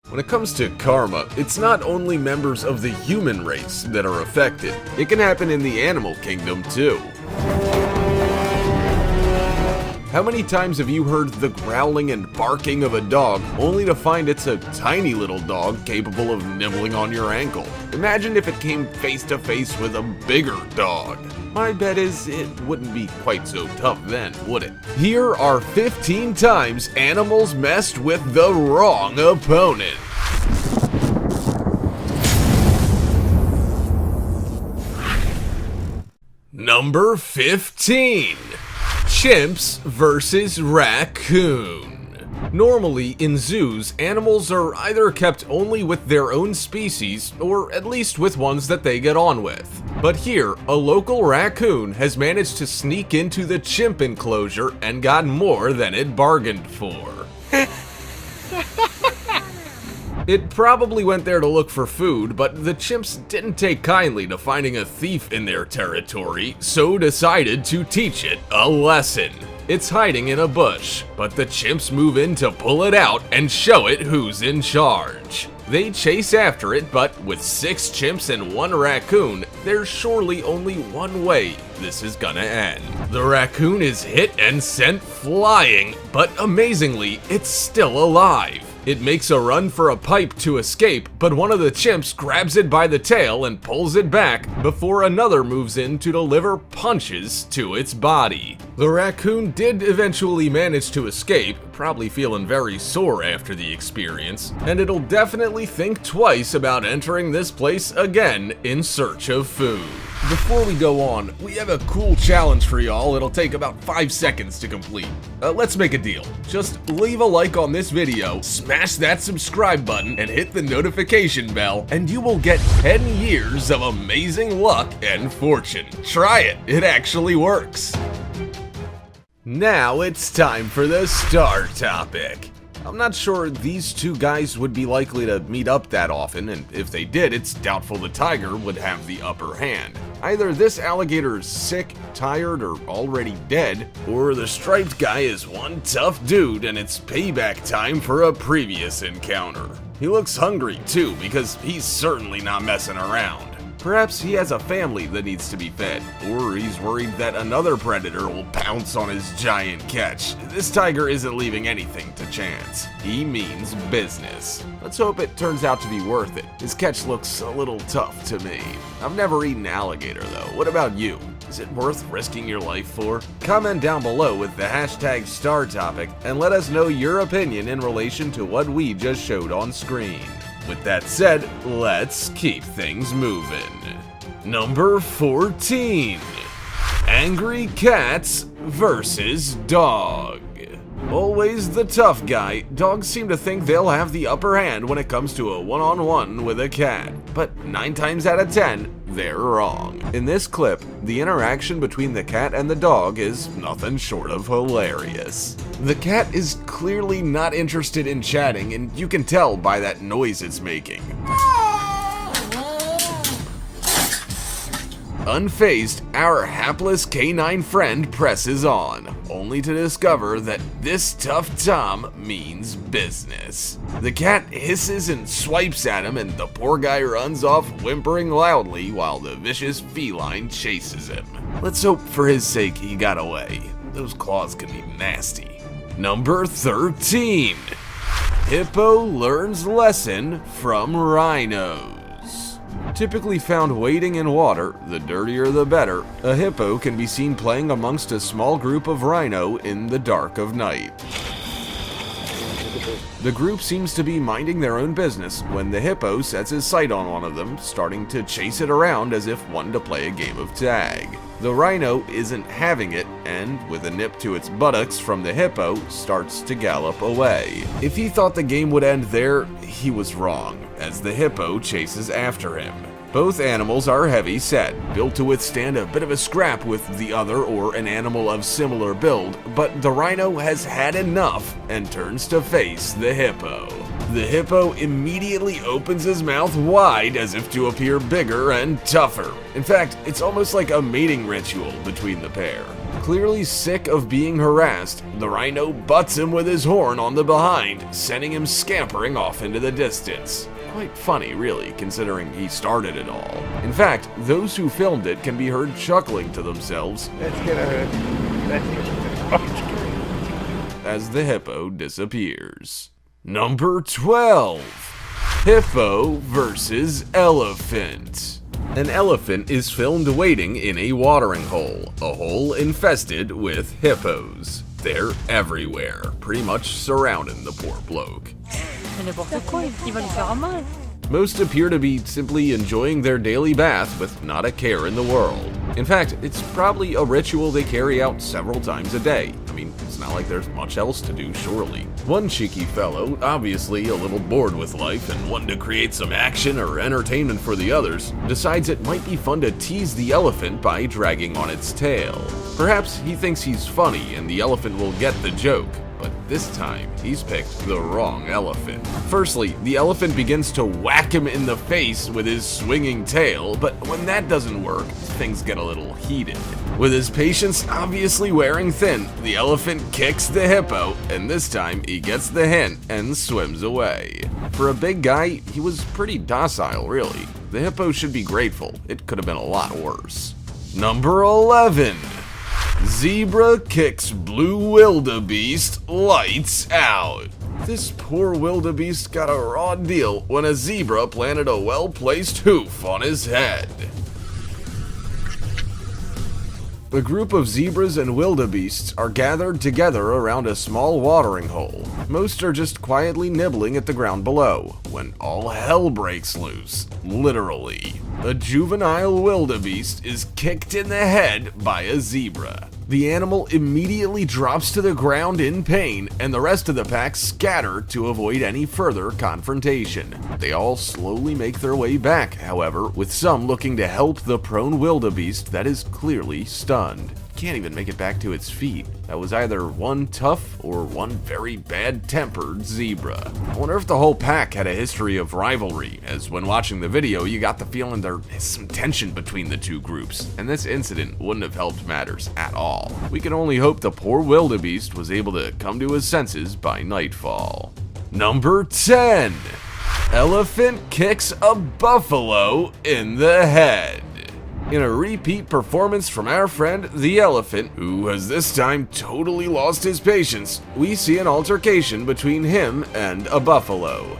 When it comes to karma, it's not only members of the human race that are affected. It can happen in the animal kingdom too. How many times have you heard the growling and barking of a dog only to find it's a tiny little dog capable of nibbling on your ankle? Imagine if it came face to face with a bigger dog. My bet is it wouldn't be quite so tough then, would it? Here are 15 times animals messed with the wrong opponent. Number 15. Chimps versus raccoon. Normally, in zoos, animals are either kept only with their own species, or at least with ones that they get on with. But here, a local raccoon has managed to sneak into the chimp enclosure and got more than it bargained for. It probably went there to look for food, but the chimps didn't take kindly to finding a thief in their territory, so decided to teach it a lesson. It's hiding in a bush, but the chimps move in to pull it out and show it who's in charge. They chase after it, but with 6 chimps and 1 raccoon, there's surely only one way this is gonna end. The raccoon is hit and sent flying, but amazingly, it's still alive. It makes a run for a pipe to escape, but one of the chimps grabs it by the tail and pulls it back before another moves in to deliver punches to its body. The raccoon did eventually manage to escape, probably feeling very sore after the experience, and it'll definitely think twice about entering this place again in search of food. Before we go on, we have a cool challenge for y'all. It'll take about 5 seconds to complete. Let's make a deal. Just leave a like on this video, smash that subscribe button, and hit the notification bell, and you will get 10 years of amazing luck and fortune. Try it, it actually works. Now it's time for the star topic. I'm not sure these two guys would be likely to meet up that often, and if they did, it's doubtful the tiger would have the upper hand. Either this alligator is sick, tired, or already dead, or the striped guy is one tough dude and it's payback time for a previous encounter. He looks hungry too, because he's certainly not messing around. Perhaps he has a family that needs to be fed, or he's worried that another predator will pounce on his giant catch. This tiger isn't leaving anything to chance. He means business. Let's hope it turns out to be worth it. His catch looks a little tough to me. I've never eaten alligator though. What about you? Is it worth risking your life for? Comment down below with the hashtag star topic and let us know your opinion in relation to what we just showed on screen. With that said, let's keep things moving. Number 14. Angry cats versus dog. Always the tough guy, dogs seem to think they'll have the upper hand when it comes to a one-on-one with a cat. But 9 times out of 10, they're wrong. In this clip, the interaction between the cat and the dog is nothing short of hilarious. The cat is clearly not interested in chatting, and you can tell by that noise it's making. Unfazed, our hapless canine friend presses on, only to discover that this tough Tom means business. The cat hisses and swipes at him, and the poor guy runs off whimpering loudly while the vicious feline chases him. Let's hope for his sake he got away. Those claws can be nasty. Number 13. Hippo learns lesson from rhinos. Typically found wading in water, the dirtier the better, a hippo can be seen playing amongst a small group of rhino in the dark of night. The group seems to be minding their own business when the hippo sets his sight on one of them, starting to chase it around as if wanting to play a game of tag. The rhino isn't having it, and with a nip to its buttocks from the hippo, starts to gallop away. If he thought the game would end there, he was wrong, as the hippo chases after him. Both animals are heavy set, built to withstand a bit of a scrap with the other or an animal of similar build, but the rhino has had enough and turns to face the hippo. The hippo immediately opens his mouth wide as if to appear bigger and tougher. In fact, it's almost like a mating ritual between the pair. Clearly sick of being harassed, the rhino butts him with his horn on the behind, sending him scampering off into the distance. Quite funny, really, considering he started it all. In fact, those who filmed it can be heard chuckling to themselves as the hippo disappears. Number 12. Hippo versus Elephant. An elephant is filmed waiting in a watering hole, a hole infested with hippos. They're everywhere, pretty much surrounding the poor bloke. Most appear to be simply enjoying their daily bath with not a care in the world. In fact, it's probably a ritual they carry out several times a day. I mean, it's not like there's much else to do, surely. One cheeky fellow, obviously a little bored with life and wanting to create some action or entertainment for the others, decides it might be fun to tease the elephant by dragging on its tail. Perhaps he thinks he's funny and the elephant will get the joke. But this time, he's picked the wrong elephant. Firstly, the elephant begins to whack him in the face with his swinging tail, but when that doesn't work, things get a little heated. With his patience obviously wearing thin, the elephant kicks the hippo, and this time he gets the hint and swims away. For a big guy, he was pretty docile, really. The hippo should be grateful. It could have been a lot worse. Number 11. Zebra kicks blue wildebeest lights out. This poor wildebeest got a raw deal when a zebra planted a well-placed hoof on his head. A group of zebras and wildebeests are gathered together around a small watering hole. Most are just quietly nibbling at the ground below, when all hell breaks loose, literally. A juvenile wildebeest is kicked in the head by a zebra. The animal immediately drops to the ground in pain, and the rest of the pack scatter to avoid any further confrontation. They all slowly make their way back, however, with some looking to help the prone wildebeest that is clearly stunned. Can't even make it back to its feet. That was either one tough or one very bad-tempered zebra. I wonder if the whole pack had a history of rivalry, as when watching the video you got the feeling there is some tension between the two groups, and this incident wouldn't have helped matters at all. We can only hope the poor wildebeest was able to come to his senses by nightfall. Number 10. Elephant kicks a buffalo in the head. In a repeat performance from our friend the elephant, who has this time totally lost his patience, we see an altercation between him and a buffalo.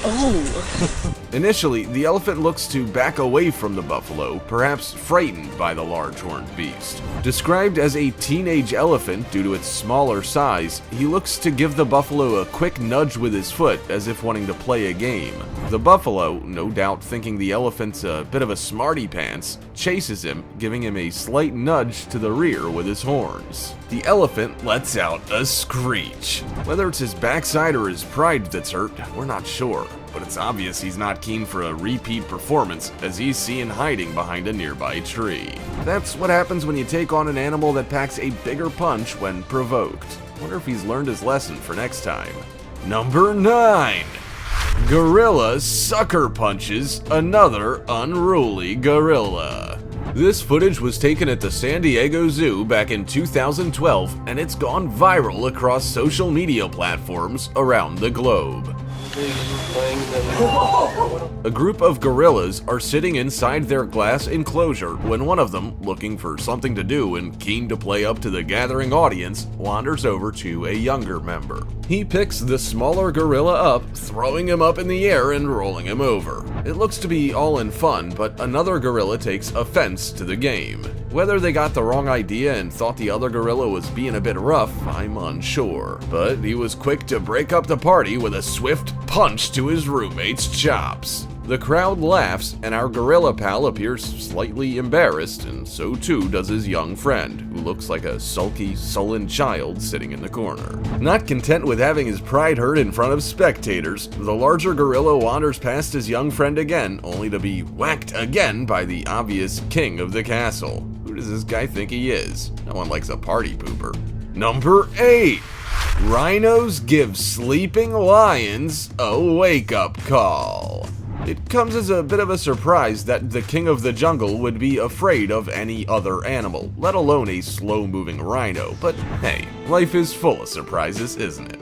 Oh! Initially, the elephant looks to back away from the buffalo, perhaps frightened by the large horned beast. Described as a teenage elephant due to its smaller size, he looks to give the buffalo a quick nudge with his foot as if wanting to play a game. The buffalo, no doubt thinking the elephant's a bit of a smarty pants, chases him, giving him a slight nudge to the rear with his horns. The elephant lets out a screech. Whether it's his backside or his pride that's hurt, we're not sure, but it's obvious he's not keen for a repeat performance as he's seen hiding behind a nearby tree. That's what happens when you take on an animal that packs a bigger punch when provoked. Wonder if he's learned his lesson for next time. Number 9. Gorilla sucker punches another unruly gorilla. This footage was taken at the San Diego Zoo back in 2012, and it's gone viral across social media platforms around the globe. A group of gorillas are sitting inside their glass enclosure when one of them, looking for something to do and keen to play up to the gathering audience, wanders over to a younger member. He picks the smaller gorilla up, throwing him up in the air and rolling him over. It looks to be all in fun, but another gorilla takes offense to the game. Whether they got the wrong idea and thought the other gorilla was being a bit rough, I'm unsure. But he was quick to break up the party with a swift punch to his roommate's chops. The crowd laughs, and our gorilla pal appears slightly embarrassed, and so too does his young friend, who looks like a sulky, sullen child sitting in the corner. Not content with having his pride hurt in front of spectators, the larger gorilla wanders past his young friend again, only to be whacked again by the obvious king of the castle. Who does this guy think he is? No one likes a party pooper. Number 8. Rhinos give sleeping lions a wake-up call. It comes as a bit of a surprise that the king of the jungle would be afraid of any other animal, let alone a slow-moving rhino, but hey, life is full of surprises, isn't it?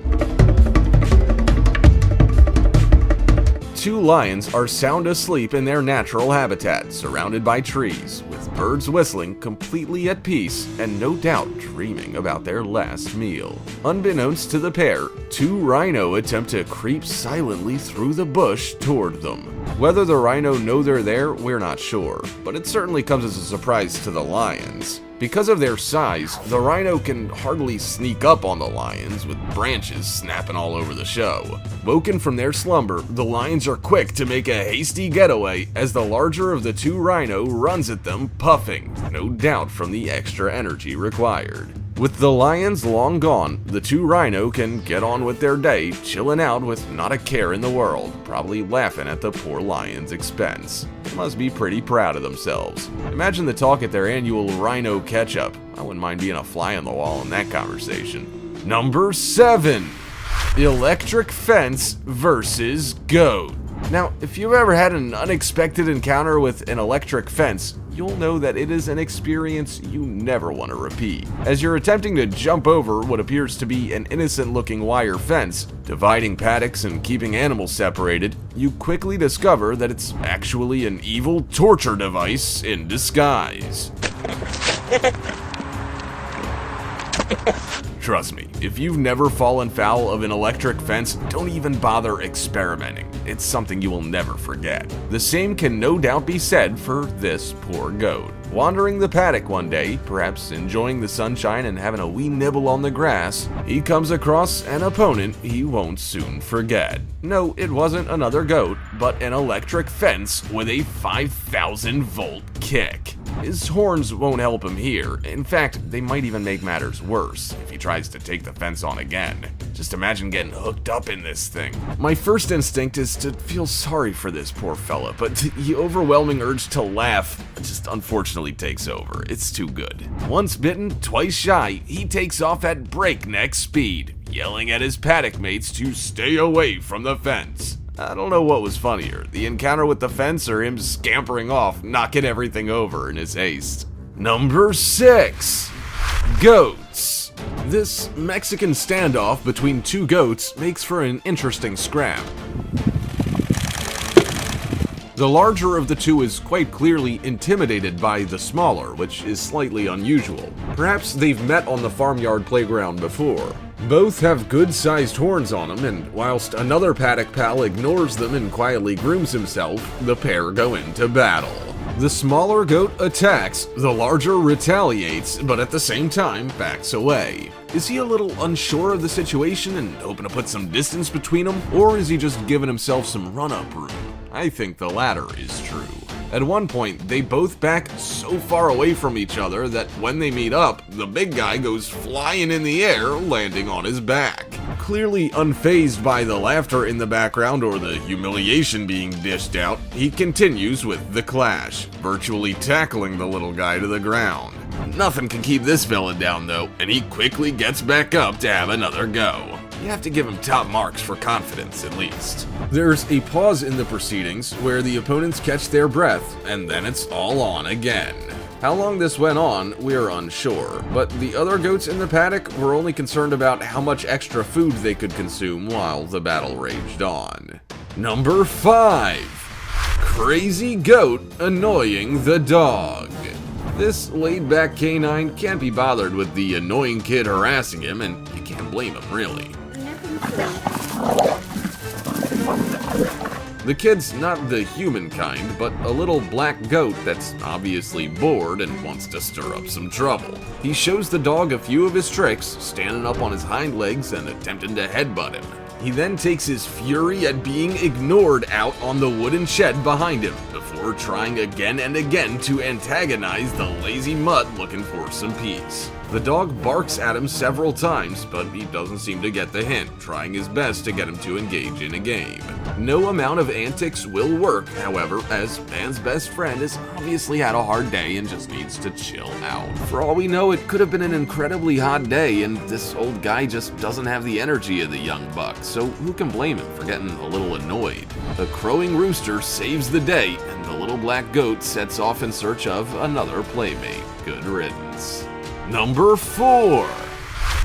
Two lions are sound asleep in their natural habitat, surrounded by trees, with birds whistling, completely at peace, and no doubt dreaming about their last meal. Unbeknownst to the pair, two rhino attempt to creep silently through the bush toward them. Whether the rhino know they're there, we're not sure, but it certainly comes as a surprise to the lions. Because of their size, the rhino can hardly sneak up on the lions, with branches snapping all over the show. Woken from their slumber, the lions are quick to make a hasty getaway as the larger of the two rhino runs at them puffing, no doubt from the extra energy required. With the lions long gone, the two rhino can get on with their day, chilling out with not a care in the world, probably laughing at the poor lion's expense. They must be pretty proud of themselves. Imagine the talk at their annual rhino catch-up. I wouldn't mind being a fly on the wall in that conversation. Number 7. Electric fence versus goat. Now, if you've ever had an unexpected encounter with an electric fence, you'll know that it is an experience you never want to repeat. As you're attempting to jump over what appears to be an innocent-looking wire fence, dividing paddocks and keeping animals separated, you quickly discover that it's actually an evil torture device in disguise. Trust me, if you've never fallen foul of an electric fence, don't even bother experimenting. It's something you will never forget. The same can no doubt be said for this poor goat. Wandering the paddock one day, perhaps enjoying the sunshine and having a wee nibble on the grass, he comes across an opponent he won't soon forget. No, it wasn't another goat, but an electric fence with a 5,000-volt kick. His horns won't help him here. In fact, they might even make matters worse if he tries to take the fence on again. Just imagine getting hooked up in this thing. My first instinct is to feel sorry for this poor fella, but the overwhelming urge to laugh just unfortunately takes over. It's too good. Once bitten, twice shy, he takes off at breakneck speed, yelling at his paddock mates to stay away from the fence. I don't know what was funnier, the encounter with the fence or him scampering off, knocking everything over in his haste. Number 6. Goats. This Mexican standoff between two goats makes for an interesting scrap. The larger of the two is quite clearly intimidated by the smaller, which is slightly unusual. Perhaps they've met on the farmyard playground before. Both have good-sized horns on them, and whilst another paddock pal ignores them and quietly grooms himself, the pair go into battle. The smaller goat attacks, the larger retaliates, but at the same time backs away. Is he a little unsure of the situation and hoping to put some distance between them, or is he just giving himself some run-up room? I think the latter is true. At one point, they both back so far away from each other that when they meet up, the big guy goes flying in the air, landing on his back. Clearly unfazed by the laughter in the background or the humiliation being dished out, he continues with the clash, virtually tackling the little guy to the ground. Nothing can keep this villain down though, and he quickly gets back up to have another go. You have to give him top marks for confidence, at least. There's a pause in the proceedings where the opponents catch their breath, and then it's all on again. How long this went on, we're unsure, but the other goats in the paddock were only concerned about how much extra food they could consume while the battle raged on. Number 5. Crazy goat annoying the dog. This laid-back canine can't be bothered with the annoying kid harassing him, and you can't blame him, really. The kid's not the human kind, but a little black goat that's obviously bored and wants to stir up some trouble. He shows the dog a few of his tricks, standing up on his hind legs and attempting to headbutt him. He then takes his fury at being ignored out on the wooden shed behind him, before trying again and again to antagonize the lazy mutt looking for some peace. The dog barks at him several times, but he doesn't seem to get the hint, trying his best to get him to engage in a game. No amount of antics will work, however, as Man's best friend has obviously had a hard day and just needs to chill out. For all we know, it could have been an incredibly hot day, and this old guy just doesn't have the energy of the young buck, so who can blame him for getting a little annoyed? The crowing rooster saves the day, and the little black goat sets off in search of another playmate. Good riddance. Number 4.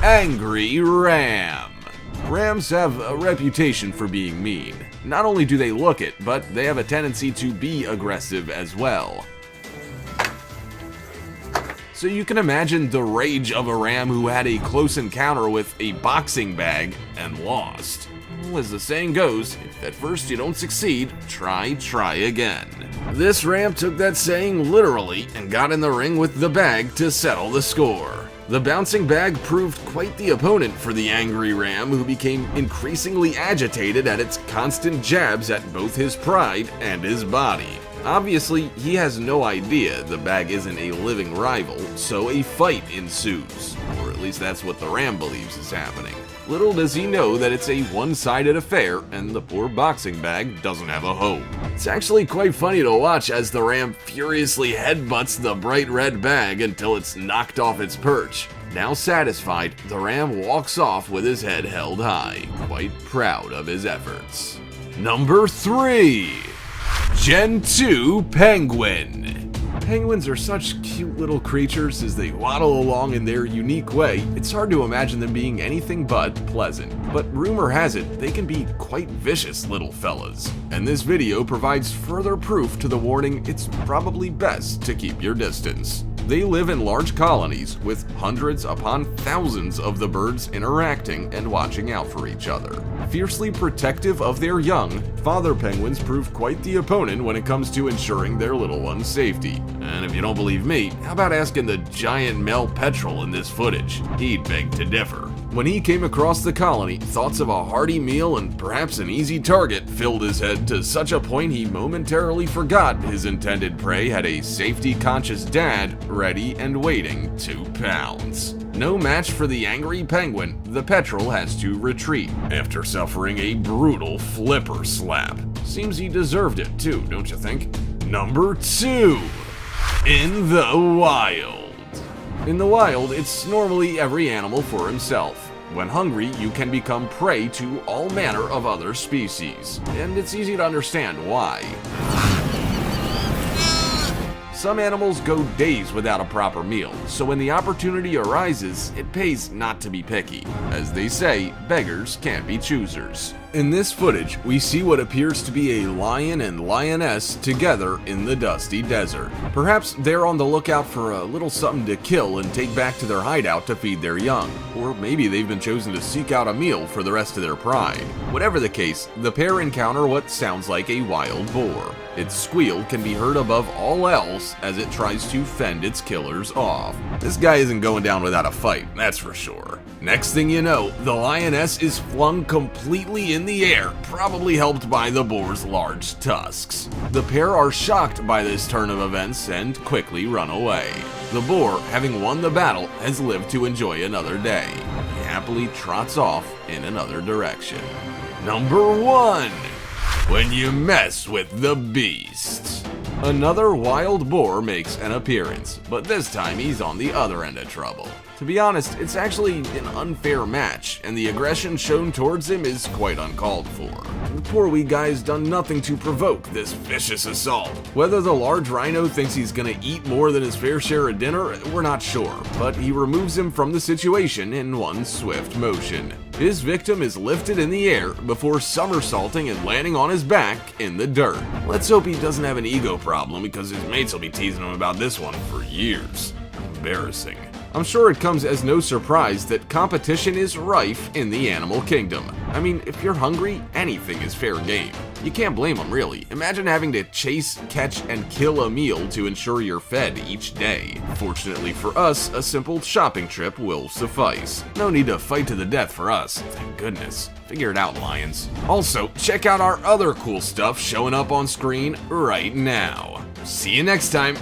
Angry Ram. Rams have a reputation for being mean. Not only do they look it, but they have a tendency to be aggressive as well. So you can imagine the rage of a ram who had a close encounter with a boxing bag and lost. Well, as the saying goes, if at first you don't succeed, try again. This ram took that saying literally and got in the ring with the bag to settle the score. The bouncing bag proved quite the opponent for the angry ram, who became increasingly agitated at its constant jabs at both his pride and his body. Obviously, he has no idea the bag isn't a living rival, so a fight ensues. Or at least that's what the ram believes is happening. Little does he know that it's a one-sided affair, and the poor boxing bag doesn't have a home. It's actually quite funny to watch as the ram furiously headbutts the bright red bag until it's knocked off its perch. Now satisfied, the ram walks off with his head held high, quite proud of his efforts. Number 3. Gen 2 Penguin. Penguins are such cute little creatures as they waddle along in their unique way. It's hard to imagine them being anything but pleasant. But rumor has it, they can be quite vicious little fellas. And this video provides further proof to the warning it's probably best to keep your distance. They live in large colonies, with hundreds upon thousands of the birds interacting and watching out for each other. Fiercely protective of their young, father penguins prove quite the opponent when it comes to ensuring their little one's safety. And if you don't believe me, how about asking the giant male petrel in this footage? He'd beg to differ. When he came across the colony, thoughts of a hearty meal and perhaps an easy target filled his head to such a point he momentarily forgot his intended prey had a safety-conscious dad ready and waiting to pounce. No match for the angry penguin, the petrel has to retreat after suffering a brutal flipper slap. Seems he deserved it too, don't you think? Number 2. In the wild. In the wild, it's normally every animal for himself. When hungry, you can become prey to all manner of other species, and it's easy to understand why. Some animals go days without a proper meal, so when the opportunity arises, it pays not to be picky. As they say, beggars can't be choosers. In this footage, we see what appears to be a lion and lioness together in the dusty desert. Perhaps they're on the lookout for a little something to kill and take back to their hideout to feed their young. Or maybe they've been chosen to seek out a meal for the rest of their pride. Whatever the case, the pair encounter what sounds like a wild boar. Its squeal can be heard above all else as it tries to fend its killers off. This guy isn't going down without a fight, that's for sure. Next thing you know, the lioness is flung completely in the air, probably helped by the boar's large tusks. The pair are shocked by this turn of events and quickly run away. The boar, having won the battle, has lived to enjoy another day. He happily trots off in another direction. Number 1. When you mess with the beast. Another wild boar makes an appearance, but this time he's on the other end of trouble. To be honest, it's actually an unfair match, and the aggression shown towards him is quite uncalled for. The poor wee guy has done nothing to provoke this vicious assault. Whether the large rhino thinks he's gonna eat more than his fair share of dinner, we're not sure, but he removes him from the situation in one swift motion. His victim is lifted in the air before somersaulting and landing on his back in the dirt. Let's hope he doesn't have an ego problem, because his mates will be teasing him about this one for years. Embarrassing. I'm sure it comes as no surprise that competition is rife in the animal kingdom. I mean, if you're hungry, anything is fair game. You can't blame them, really. Imagine having to chase, catch, and kill a meal to ensure you're fed each day. Fortunately for us, a simple shopping trip will suffice. No need to fight to the death for us, thank goodness. Figure it out, lions. Also, check out our other cool stuff showing up on screen right now. See you next time.